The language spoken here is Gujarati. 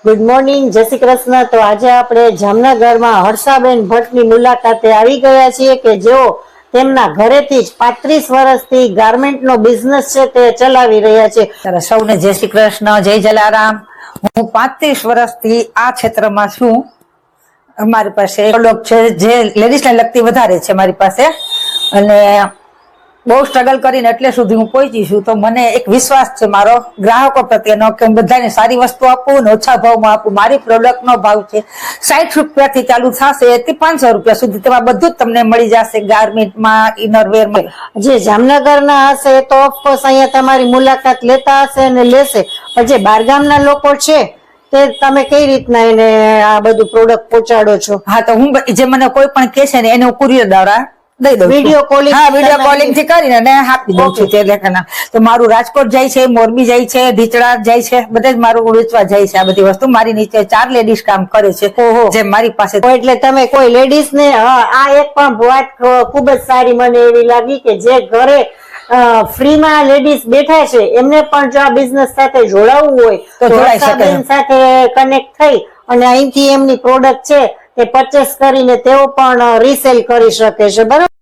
ગુડ મોર્નિંગ, જય શ્રી કૃષ્ણ। તો આજે આપણે જામનગરમાં હર્ષાબેન ભટ્ટની મુલાકાતે આવી ગયા છીએ કે જેઓ તેમના ઘરેથી જ 35 વર્ષથી ગાર્મેન્ટનો બિઝનેસ છે તે ચલાવી રહ્યા છે। સૌને જય શ્રી કૃષ્ણ, જય જલારામ। હું 35 વર્ષથી આ ક્ષેત્રમાં છું। અમારી પાસે પ્રોડક્ટ છે જે લેડીઝને લગતી વધારે છે મારી પાસે, અને બહુ સ્ટ્રગલ કરીને એટલે સુધી હું પહોંચી છું। તો મને એક વિશ્વાસ છે મારો ગ્રાહકો પ્રત્યેનો કે હું બધાને સારી વસ્તુ આપું ને ઓછા ભાવમાં આપું। મારી પ્રોડક્ટનો ભાવ છે 60 રૂપિયાથી ચાલુ થશે એથી 500 રૂપિયા સુધી, તેમાં બધું જ તમને મળી જશે ગાર્મેન્ટમાં, ઇનરવેરમાં। જે જામનગરના હશે તો ઓફકોર્સ અહીંયા તમારી મુલાકાત લેતા હશે અને લેશે, પણ જે બહારગામના લોકો છે તે તમે કઈ રીતના એને આ બધું પ્રોડક્ટ પહોંચાડો છો? હા, તો હું જે મને કોઈ પણ કહે છે ને એને હું કુરિયર દ્વારા દઈ દઉં છું। Video calling? હા, વિડીયો કોલિંગ થી કરીને આપી દઉં છું તે લેખના। તો મારું રાજકોટ જાય છે, મોરબી જાય છે, ઢીચડા જાય છે, બધે જ મારું વેચવા જાય છે। આ બધી વસ્તુ મારી નીચે 4 લેડીઝ કામ કરે છે જે મારી પાસે। એટલે તમે કોઈ લેડીઝ ને આ એક પણ વાત ખૂબ જ સારી મને એવી લાગી કે જે ઘરે ફ્રીમાં લેડીઝ બેઠા છે એમને પણ જો આ બિઝનેસ સાથે જોડાવવું હોય તો જોડાઈ શકે, હર્ષાબેન સાથે કનેક્ટ થઈ અને અહીંથી એમની પ્રોડક્ટ છે તે પરચેસ કરીને તેઓ પણ રીસેલ કરી શકે છે, બરાબર?